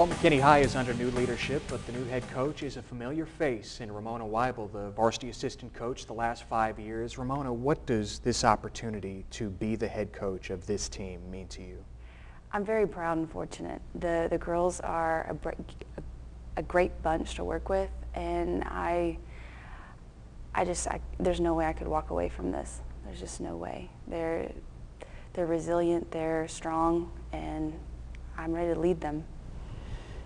Well, McKinney High is under new leadership, but the new head coach is a familiar face in Ramona Wible, the varsity assistant coach the last 5 years. Ramona, what does this opportunity to be the head coach of this team mean to you? I'm very proud and fortunate. The girls are a great bunch to work with, and there's no way I could walk away from this. There's just no way. They're resilient, they're strong, and I'm ready to lead them.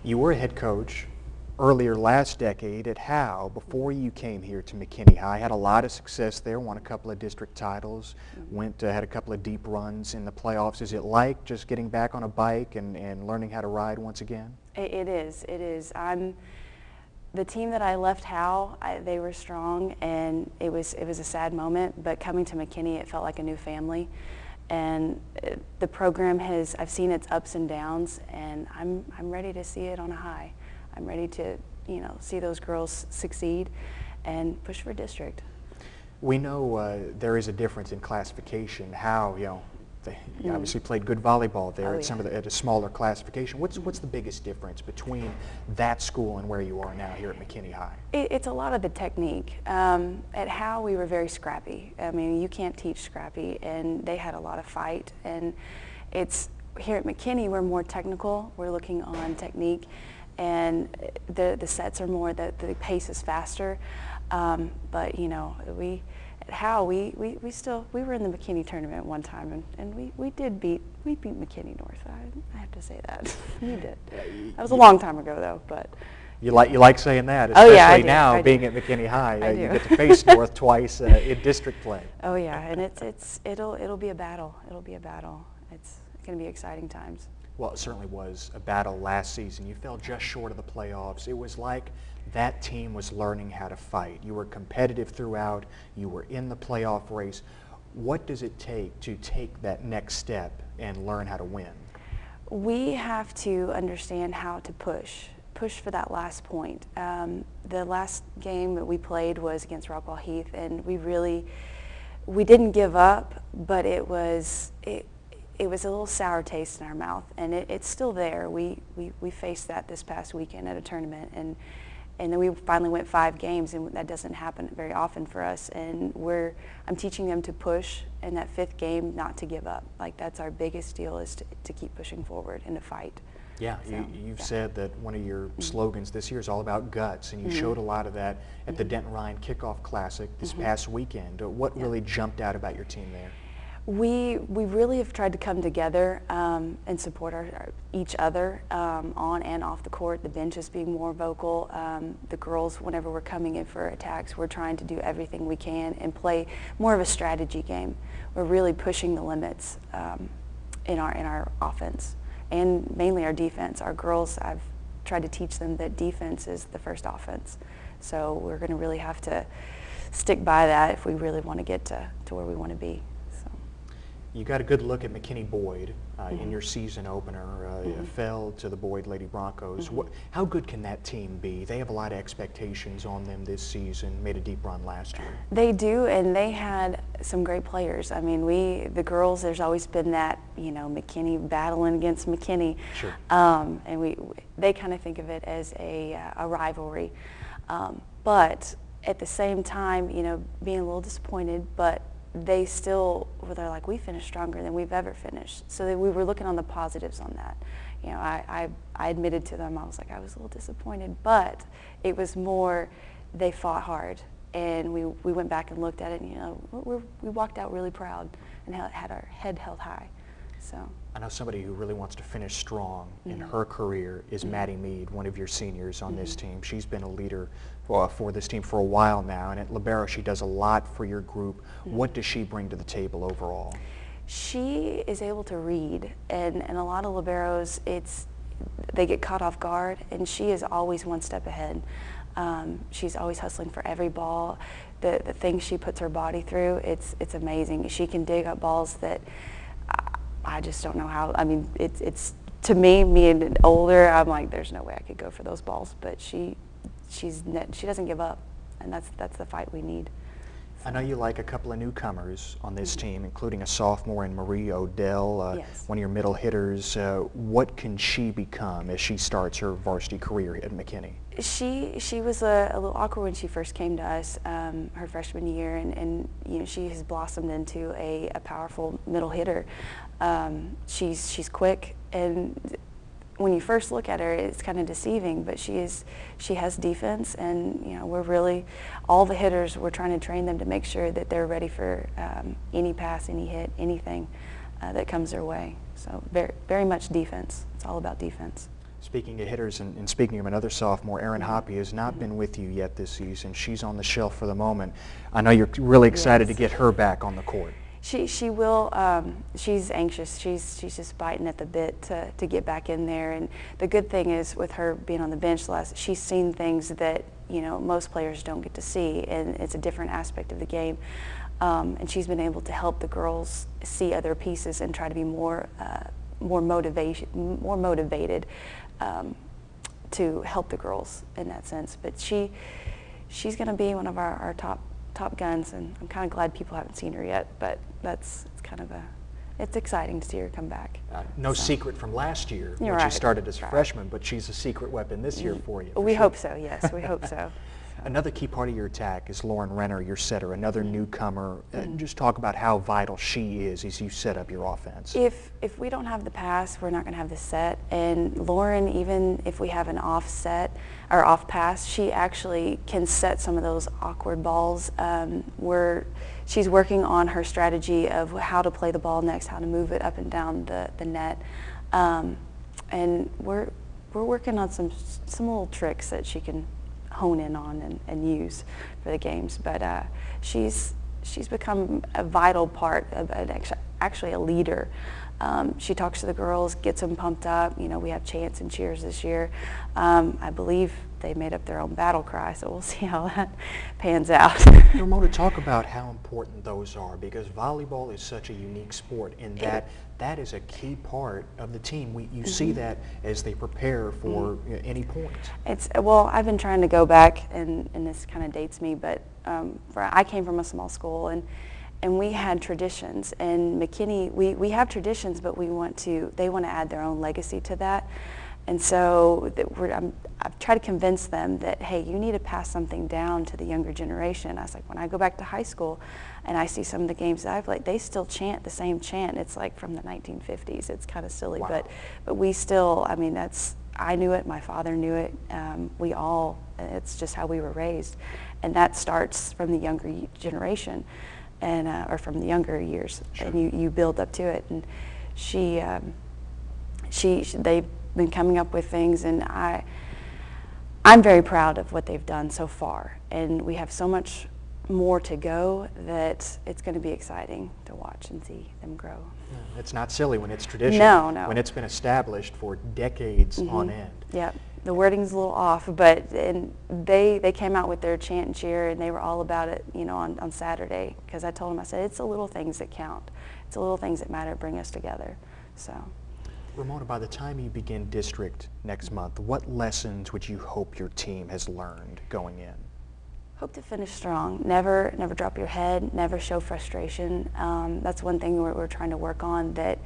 You were a head coach earlier last decade at Howe before you came here to McKinney High. Had a lot of success there, won a couple of district titles, had a couple of deep runs in the playoffs. Is it like just getting back on a bike and learning how to ride once again? It is. The team that I left Howe, they were strong, and it was a sad moment, but coming to McKinney, it felt like a new family. And the program I've seen its ups and downs, and I'm ready to see it on a high. I'm ready to, see those girls succeed and push for district. We know there is a difference in classification. How, they obviously played good volleyball there at a smaller classification. What's the biggest difference between that school and where you are now here at McKinney High? It's a lot of the technique. At Howe, we were very scrappy. I mean, you can't teach scrappy, and they had a lot of fight. And here at McKinney, we're more technical. We're looking on technique, and the sets are more, the pace is faster. But at Howe, we were in the McKinney tournament one time, and we beat McKinney North. I have to say that. We did. That was a long time ago, though. But you like saying that, especially now being at McKinney High. You get to face North twice in district play. Oh yeah, and it'll be a battle. It'll be a battle. It's going to be exciting times. Well, it certainly was a battle last season. You fell just short of the playoffs. It was like that team was learning how to fight. You were competitive throughout. You were in the playoff race. What does it take to take that next step and learn how to win? We have to understand how to push for that last point. The last game that we played was against Rockwall Heath, and we didn't give up, but it was a little sour taste in our mouth, and it's still there. We faced that this past weekend at a tournament, and then we finally went 5 games, and that doesn't happen very often for us. And I'm teaching them to push, and that 5th game not to give up. Like, that's our biggest deal, is to keep pushing forward and to fight. Yeah, you've said that one of your slogans this year is all about guts, and you showed a lot of that at the Denton Ryan Kickoff Classic this past weekend. What really jumped out about your team there? We really have tried to come together and support each other on and off the court. The bench is being more vocal. The girls, whenever we're coming in for attacks, we're trying to do everything we can and play more of a strategy game. We're really pushing the limits in our offense, and mainly our defense. Our girls, I've tried to teach them that defense is the first offense. So we're going to really have to stick by that if we really want to get to where we want to be. You got a good look at McKinney Boyd in your season opener. Fell to the Boyd Lady Broncos. How good can that team be? They have a lot of expectations on them this season. Made a deep run last year. They do, and they had some great players. I mean, the girls, there's always been that, McKinney battling against McKinney. Sure. And they kind of think of it as a rivalry. But at the same time, being a little disappointed, but they're like, we finished stronger than we've ever finished. So we were looking on the positives on that. I admitted to them, I was like, I was a little disappointed, but it was more, they fought hard, and we went back and looked at it, and we walked out really proud and had our head held high. So I know somebody who really wants to finish strong in her career is Maddie Mead, one of your seniors on this team. She's been a leader for this team for a while now, and at libero she does a lot for your group. What does she bring to the table overall? She is able to read, and a lot of liberos, they get caught off guard, and she is always one step ahead. She's always hustling for every ball. The things she puts her body through, it's amazing. She can dig up balls that I just don't know how. I mean, it's to me and older, I'm like, there's no way I could go for those balls. But she doesn't give up, and that's the fight we need. I know you like a couple of newcomers on this team, including a sophomore in Marie Odell, Yes. one of your middle hitters. What can she become as she starts her varsity career at McKinney? She was a little awkward when she first came to us her freshman year, and you know, she has blossomed into a powerful middle hitter. She's quick, and when you first look at her, it's kind of deceiving, but she has defense, and you know, we're really, all the hitters, we're trying to train them to make sure that they're ready for any pass, any hit, anything that comes their way. So very much defense. It's all about defense. Speaking of hitters, and speaking of another sophomore, Erin Hopkins has not been with you yet this season. She's on the shelf for the moment. I know you're really excited to get her back on the court. She will. She's anxious. She's just biting at the bit to get back in there. And the good thing is, with her being on the bench, she's seen things that, you know, most players don't get to see, and it's a different aspect of the game. And she's been able to help the girls see other pieces and try to be more motivated to help the girls in that sense. But she's going to be one of our top guns, and I'm kind of glad people haven't seen her yet, but it's kind of it's exciting to see her come back. No secret from last year when she started as a freshman, but she's a secret weapon this year for you. We hope so, yes, we hope so. Another key part of your attack is Renner, your setter, another newcomer. Just talk about how vital she is as you set up your offense. If we don't have the pass, we're not going to have the set. And Lauren, even if we have an off set or off pass, she actually can set some of those awkward balls. She's working on her strategy of how to play the ball next, how to move it up and down the net. And we're working on some little tricks that she can hone in on and use for the games. But she's become a vital part of actually a leader. She talks to the girls, gets them pumped up. You know, we have chants and cheers this year. I believe they made up their own battle cry, so we'll see how that pans out. Ramona, talk about how important those are, because volleyball is such a unique sport in that that is a key part of the team. You see that as they prepare for any points. Well, I've been trying to go back, and this kind of dates me, but I came from a small school, and we had traditions. And McKinney, we have traditions, but they want to add their own legacy to that. And so I've tried to convince them that, hey, you need to pass something down to the younger generation. I was like, when I go back to high school and I see some of the games that I've played, they still chant the same chant. It's like from the 1950s. It's kind of silly, wow. but we still, I mean, I knew it, my father knew it. It's just how we were raised. And that starts from the younger generation, and or from the younger years. Sure. And you build up to it. And they've been coming up with things, and I'm very proud of what they've done so far, and we have so much more to go that it's going to be exciting to watch and see them grow. It's not silly when it's tradition. No. When it's been established for decades on end. Yeah, the wording's a little off, but they came out with their chant and cheer, and they were all about it, you know, on Saturday, because I told them, I said, it's the little things that count. It's the little things that matter, bring us together. So. Ramona, by the time you begin district next month, what lessons would you hope your team has learned going in? Hope to finish strong. Never drop your head. Never show frustration. That's one thing we're trying to work on. That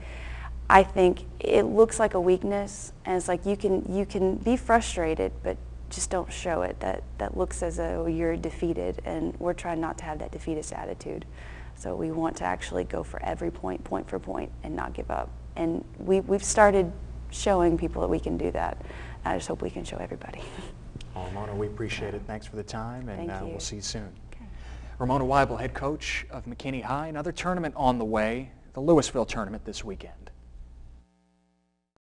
I think it looks like a weakness, and it's like you can be frustrated, but just don't show it. That looks as though you're defeated, and we're trying not to have that defeatist attitude. So we want to actually go for every point for point, and not give up. And we've started showing people that we can do that. I just hope we can show everybody. Ramona, we appreciate it. Thanks for the time, and we'll see you soon. Okay. Ramona Wible, head coach of McKinney High. Another tournament on the way, the Louisville tournament this weekend.